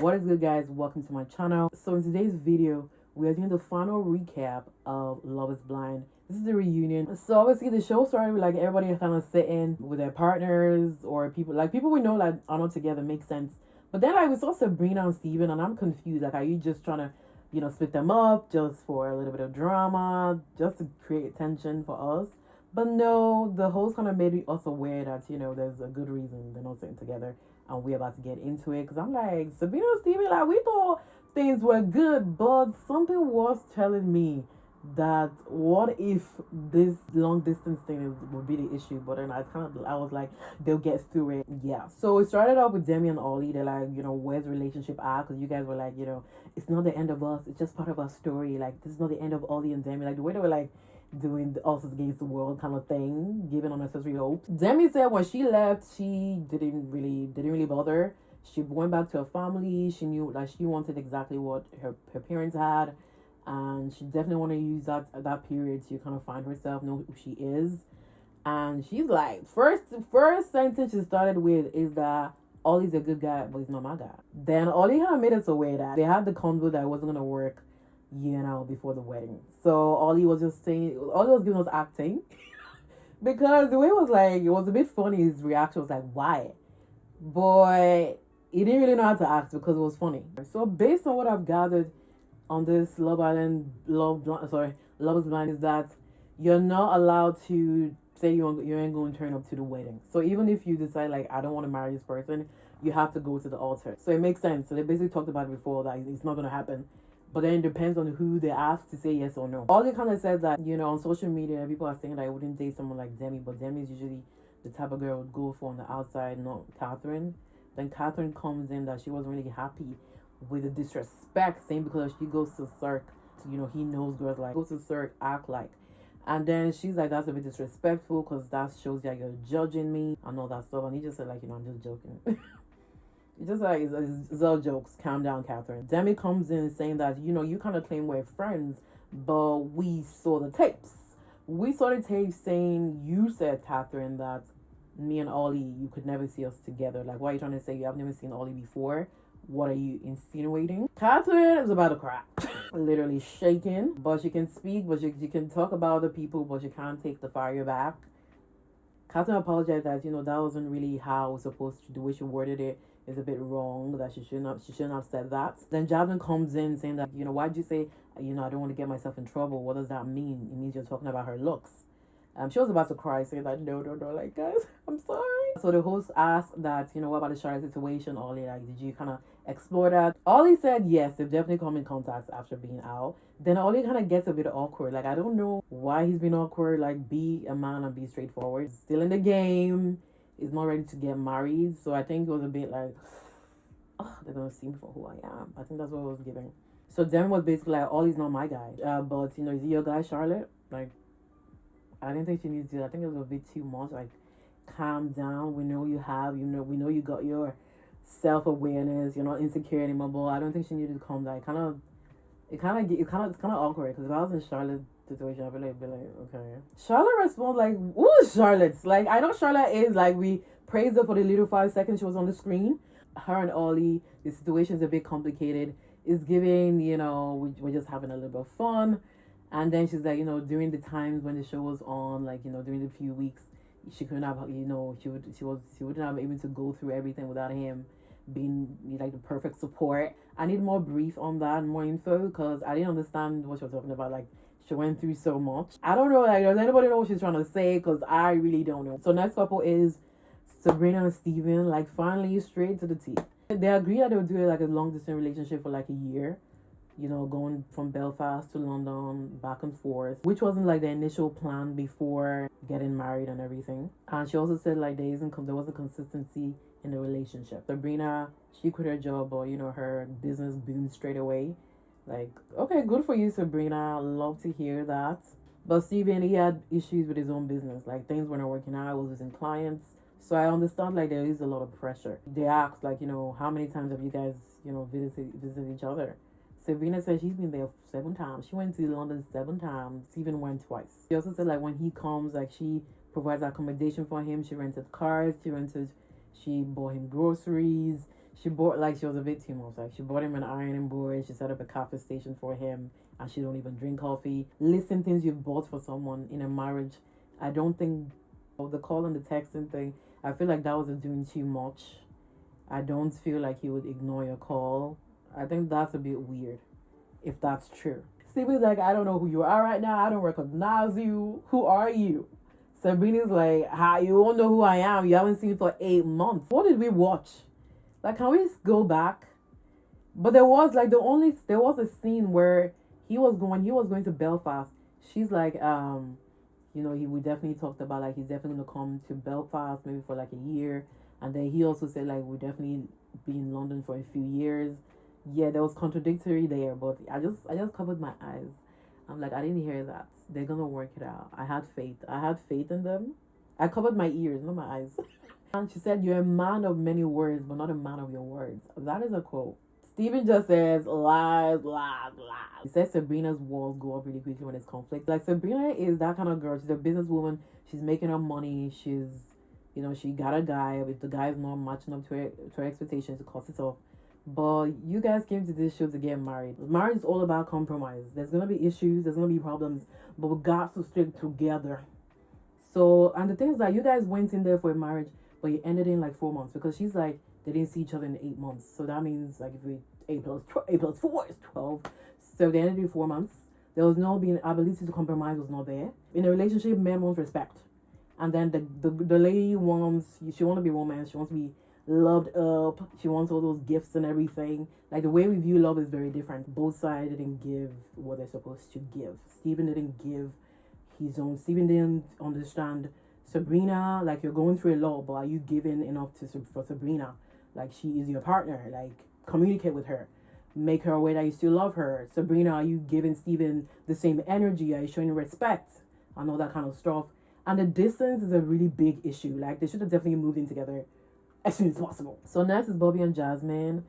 What is good, guys? Welcome to my channel. So in today's video, we are doing the final recap of Love is Blind. This is the reunion. So obviously the show started with like everybody kind of sitting with their partners or people we know like are not together. Makes sense. But then like we saw Sabrina and Steven, and I'm confused. Like, are you just trying to split them up just for a little bit of drama, just to create attention for us? But no, the host kind of made us aware that there's a good reason they're not sitting together, and we're about to get into it. Because I'm like, Sabrina and Steven, like, we thought things were good, but something was telling me that what if this long distance thing would be the issue. But then I was like, they'll get through it. Yeah. So it started off with Demi and Ollie. They're like, where's the relationship at? Because you guys were like, it's not the end of us. It's just part of our story. Like, this is not the end of Ollie and Demi. Like, the way they were like doing the Ulcers Against the World kind of thing, giving unnecessary hopes. Demi said when she left, she didn't really bother. She went back to her family. She knew like she wanted exactly what her parents had, and she definitely wanted to use that period to kind of find herself, know who she is. And she's like, first sentence she started with is that Ollie's a good guy, but he's not my guy. Then Ollie kind of made us aware that they had the convo that it wasn't gonna work, before the wedding. So Ollie was just saying, Ollie was giving us acting because the way it was a bit funny. His reaction was like, why? Boy, he didn't really know how to act because it was funny. So based on what I've gathered on this Love is Blind is that you're not allowed to say you ain't going to turn up to the wedding. So even if you decide like, I don't want to marry this person, you have to go to the altar. So it makes sense. So they basically talked about it before that it's not going to happen. But then it depends on who they ask to say yes or no. All they kind of said that, on social media, people are saying that I wouldn't date someone like Demi, but Demi is usually the type of girl would go for on the outside, not Catherine. Then Catherine comes in that she wasn't really happy with the disrespect, saying because she goes to Cirque, he knows girls like, go to Cirque, act like. And then she's like, that's a bit disrespectful because that shows that you're judging me and all that stuff. And he just said like, I'm just joking. Just like, it's all jokes. Calm down, Catherine. Demi comes in saying that, you kind of claim we're friends, but we saw the tapes. We saw the tapes saying you said, Catherine, that me and Ollie, you could never see us together. Like, why are you trying to say you have never seen Ollie before? What are you insinuating? Catherine is about to cry. Literally shaking. But she can speak, but she can talk about the people, but she can't take the fire back. Catherine apologized that, that wasn't really how it was supposed to. The way she worded it is a bit wrong, that she shouldn't have said that. Then Jasmine comes in saying that, why'd you say, I don't want to get myself in trouble? What does that mean? It means you're talking about her looks. She was about to cry, saying that, no, like, guys, I'm sorry. So the host asked that, what about the Charlotte situation, Ollie? Like, did you kind of explore that? Ollie said yes, they've definitely come in contact after being out. Then Ollie kind of gets a bit awkward. Like, I don't know why he's been awkward. Like, be a man and be straightforward. Still in the game. He's not ready to get married. So I think it was a bit like, oh, they're going to see me for who I am. I think that's what it was giving. So Devin was basically like, Ollie's not my guy. But, is he your guy, Charlotte? Like, I didn't think she needs to. I think it was a bit too much. Like, calm down. We know you have. We know you got your self-awareness. You're not insecure anymore. But I don't think she needed to calm down. It's kind of awkward. Because if I was in Charlotte's situation, I'd be like, okay. Charlotte responds like, "Who is Charlotte?" Like, I know Charlotte is like, we praised her for the little 5 seconds she was on the screen. Her and Ollie, the situation's a bit complicated. It's giving, we're just having a little bit of fun. And then she's like, during the times when the show was on, like, during the few weeks, she couldn't have, she wouldn't have been able to go through everything without him being like the perfect support. I need more brief on that, more info, because I didn't understand what she was talking about. Like, she went through so much. I don't know, like, does anybody know what she's trying to say? Because I really don't know. So next couple is Sabrina and Steven, like, finally straight to the T. They agreed that they would do it like a long distance relationship for like a year. Going from Belfast to London, back and forth, which wasn't like the initial plan before getting married and everything. And she also said like there wasn't consistency in the relationship. Sabrina, she quit her job, but her business boomed straight away. Like, okay, good for you, Sabrina. Love to hear that. But Steven, he had issues with his own business. Like, things weren't working out. I was losing clients. So I understand like there is a lot of pressure. They asked like, how many times have you guys, visited each other? Sabrina said she's been there 7 times. She went to London 7 times. Steven went twice. She also said like when he comes, like she provides accommodation for him. She rented cars. She bought him groceries. She bought, like, she was a bit too much. Like, she bought him an ironing board. She set up a coffee station for him, and she don't even drink coffee. Listen, things you've bought for someone in a marriage. I don't think the call and the texting thing. I feel like that was doing too much. I don't feel like he would ignore your call. I think that's a bit weird, if that's true. Stephen's like, I don't know who you are right now. I don't recognize you. Who are you? Sabrina's like, how you won't know who I am. You haven't seen me for 8 months. What did we watch? Like, can we go back? But there was a scene where he was going to Belfast. She's like, we definitely talked about, like, he's definitely gonna come to Belfast maybe for like a year, and then he also said, like, we'll definitely be in London for a few years. Yeah, there was contradictory there, but I just covered my eyes. I'm like, I didn't hear that. They're gonna work it out. I had faith. I had faith in them. I covered my ears, not my eyes. And she said, you're a man of many words, but not a man of your words. That is a quote. Stephen just says, lies, lies, lies. He says Sabrina's walls go up really quickly when there's conflict. Like, Sabrina is that kind of girl. She's a businesswoman. She's making her money. She got a guy. If the guy is not matching up to her expectations, it cuts it off. But you guys came to this show to get married. Marriage is all about compromise. There's going to be issues. There's going to be problems. But we got to stick together. So, and the thing is that you guys went in there for a marriage, but you ended in like 4 months, because she's like, they didn't see each other in 8 months. So that means, like, if we 8 plus 4 is 12. So they ended in 4 months. There was no being ability to compromise, was not there. In a relationship, men want respect. And then the lady she wants to be romance. She wants to be loved up. She wants all those gifts and everything. Like, the way we view love is very different. Both sides didn't give what they're supposed to give. Stephen didn't give his own. Stephen didn't understand Sabrina. Like, you're going through a lot, but are you giving enough for Sabrina? Like, she is your partner. Like, communicate with her. Make her aware that you still love her. Sabrina, are you giving Stephen the same energy? Are you showing respect? And all that kind of stuff. And the distance is a really big issue. Like, they should have definitely moved in together as soon as possible. So next is Bobby and Jasmine.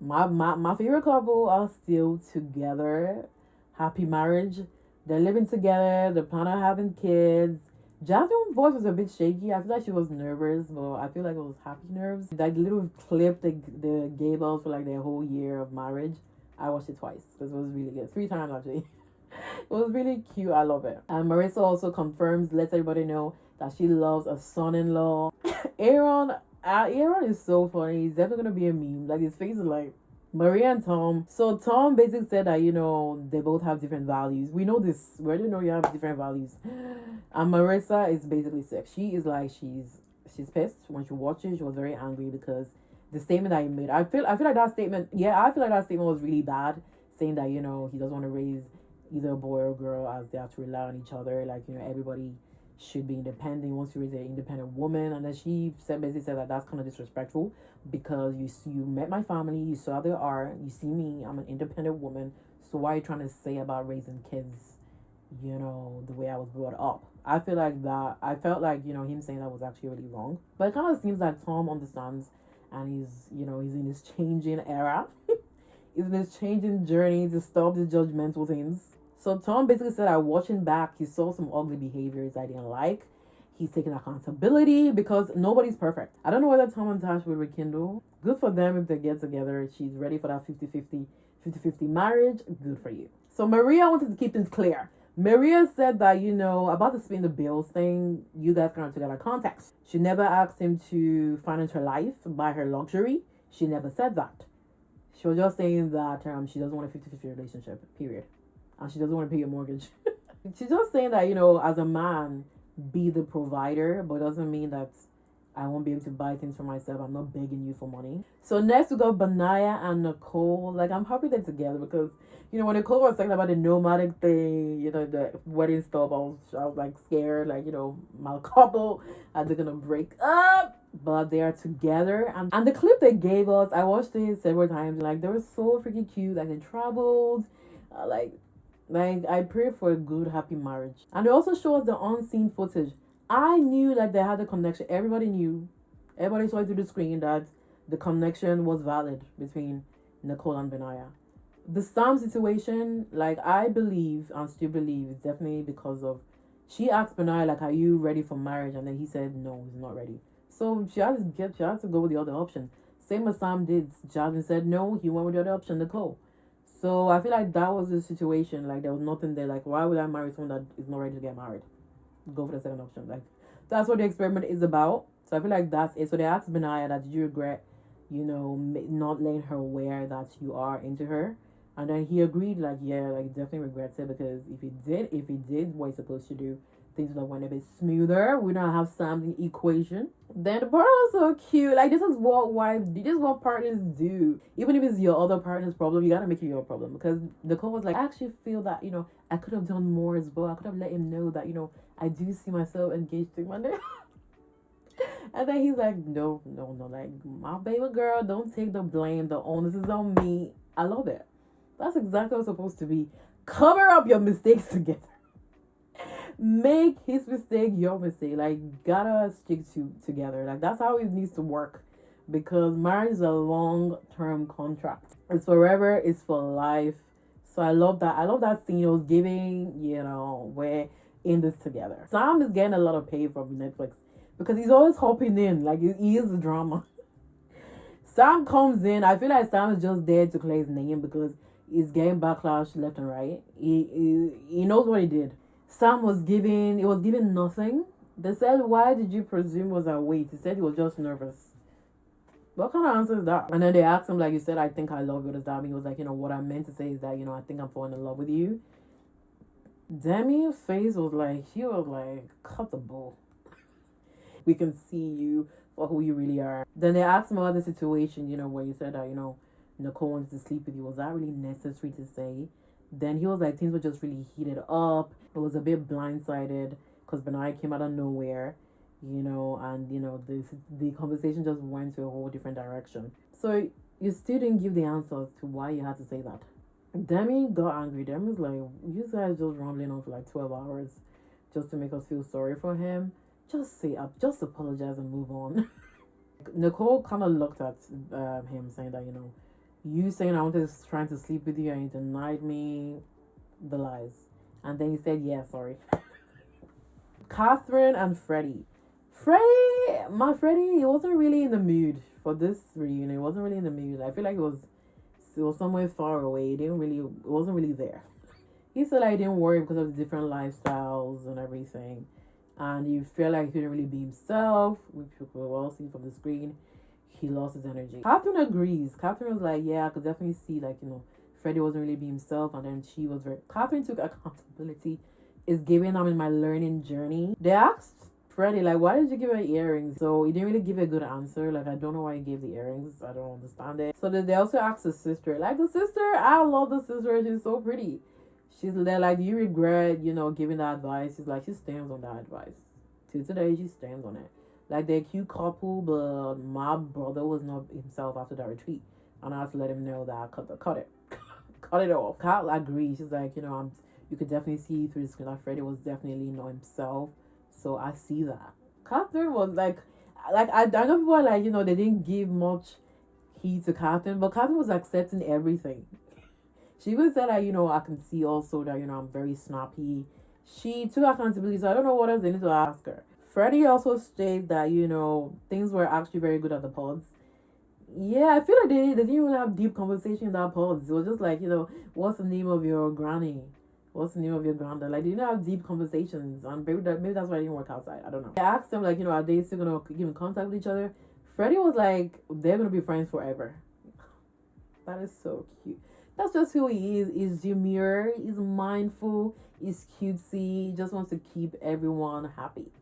My favorite couple are still together. Happy marriage. They're living together. They're planning on having kids. Jasmine's voice was a bit shaky. I feel like she was nervous, but I feel like it was happy nerves. That little clip they gave us for like their whole year of marriage, I watched it twice because it was really good. 3 times actually. It was really cute. I love it. And Marissa also lets everybody know that she loves a son-in-law. Aaron is so funny. He's definitely gonna be a meme. Like, his face is like Maria and Tom. So Tom basically said that, they both have different values. We know this. We already know you have different values. And Marissa is basically sick. She is like, she's pissed. When she watched it, she was very angry because the statement that he made. I feel like that statement was really bad, saying that, he doesn't want to raise either a boy or a girl, as they have to rely on each other. Like, everybody should be independent. He wants to raise an independent woman. And then she basically said that that's kind of disrespectful, because you met my family, you saw they are, you see me, I'm an independent woman, so why are you trying to say about raising kids, the way I was brought up? I felt like, him saying that was actually really wrong. But it kind of seems like Tom understands, and he's in this changing era. He's in this changing journey to stop the judgmental things. So Tom basically said that watching back, he saw some ugly behaviors I didn't like. He's taking accountability, because nobody's perfect. I don't know whether Tom and Tash will rekindle. Good for them if they get together. She's ready for that 50-50 marriage. Good for you. So Maria wanted to keep things clear. Maria said that, about the spin the bills thing, you guys can together context. She never asked him to finance her life, buy her luxury. She never said that. She was just saying that she doesn't want a 50-50 relationship, period. And she doesn't want to pay your mortgage. She's just saying that, as a man, be the provider, but doesn't mean that I won't be able to buy things for myself. I'm not begging you for money. So next we got Benaya and Nicole. Like, I'm happy they're together, because when Nicole was talking about the nomadic thing, the wedding stuff, I was like scared, like, my couple, are they gonna break up? But they are together, and the clip they gave us, I watched it several times. Like, they were so freaking cute. Like, they traveled, like, I pray for a good, happy marriage. And they also show us the unseen footage. I knew that they had a connection. Everybody knew. Everybody saw it through the screen that the connection was valid between Nicole and Benaya. The Sam situation, like, I believe and still believe, is definitely because of, she asked Benaya, like, are you ready for marriage? And then he said, no, he's not ready. So she had to go with the other option. Same as Sam did. Jasmine said no, he went with the other option, Nicole. So I feel like that was the situation. Like there was nothing there. Like why would I marry someone that is not ready to get married? Go for the second option. Like that's what the experiment is about. So I feel like that's it. So they asked Benaya that did you regret, not letting her aware that you are into her, and then he agreed. Like yeah, like definitely regrets it because if he did what he's supposed to do, things would have went a bit smoother. We don't have something equation. Then the part was so cute. Like this is what partners do. Even if it's your other partner's problem, you gotta make it your problem. Because Nicole was like, I actually feel that, I could have done more as well. I could have let him know that, I do see myself engaged to Monday. And then he's like, no, no, no, like my baby girl, don't take the blame. The onus is on me. I love it. That's exactly what it's supposed to be. Cover up your mistakes together. Make his mistake your mistake. Like gotta stick together. Like that's how it needs to work. Because marriage is a long-term contract. It's forever, it's for life. So I love that. I love that scene. It was giving, we're in this together. Sam is getting a lot of pay from Netflix because he's always hopping in. Like he is the drama. Sam comes in. I feel like Sam is just there to clear his name because he's getting backlash left and right. He knows what he did. Sam was giving. It was giving nothing. They said, "Why did you presume was a wait?" He said he was just nervous. What kind of answer is that? And then they asked him, like you said, I think I love you. What does that mean? He was like, what I meant to say is that, I think I'm falling in love with you. Demi's face was like, she was like, cut the bull. We can see you for who you really are. Then they asked him about the situation, where you said that, Nicole wanted to sleep with you. Was that really necessary to say? Then he was like, things were just really heated up. It was a bit blindsided because Benaya came out of nowhere. The conversation just went to a whole different direction. So you still didn't give the answers to why you had to say that. Demi got angry. Demi was like, you guys just rambling on for like 12 hours just to make us feel sorry for him. Just say up, just apologize and move on. Nicole kind of looked at him saying that, you saying I wanted to trying to sleep with you and you denied me the lies. And then he said, yeah, sorry. Catherine and Freddie, he wasn't really in the mood for this reunion. He wasn't really in the mood. I feel like it was somewhere far away. It wasn't really there. He said like he didn't worry because of the different lifestyles and everything. And he felt like he couldn't really be himself, which we could all see from the screen. He lost his energy. Catherine agrees. Catherine was like, yeah, I could definitely see Freddie wasn't really being himself. And then Catherine took accountability. Is giving them in my learning journey. They asked Freddie, like, why did you give her earrings? So he didn't really give a good answer. Like, I don't know why he gave the earrings. I don't understand it. So they also asked the sister. Like, the sister, I love the sister. She's so pretty. She's there, like, do you regret, giving that advice? She's like, she stands on that advice. Till today, she stands on it. Like, they're a cute couple, but my brother was not himself after that retreat. And I had to let him know that I cut it. Cut it off. Kat agrees. She's like, you could definitely see through the screen that Freddie was definitely not himself. So I see that. Catherine was like I know people are like, they didn't give much heed to Catherine, but Catherine was accepting everything. She even said that, I can see also that, I'm very snappy. She took accountability, so I don't know what else they need to ask her. Freddie also stated that, things were actually very good at the pods. Yeah, I feel like they didn't even have deep conversation in that pods. It was just like, what's the name of your granny? What's the name of your granddad? Like, they didn't have deep conversations. And maybe that's why it didn't work outside. I don't know. I asked them, like, are they still going to keep in contact with each other? Freddie was like, they're going to be friends forever. That is so cute. That's just who he is. He's demure. He's mindful. He's cutesy. He just wants to keep everyone happy.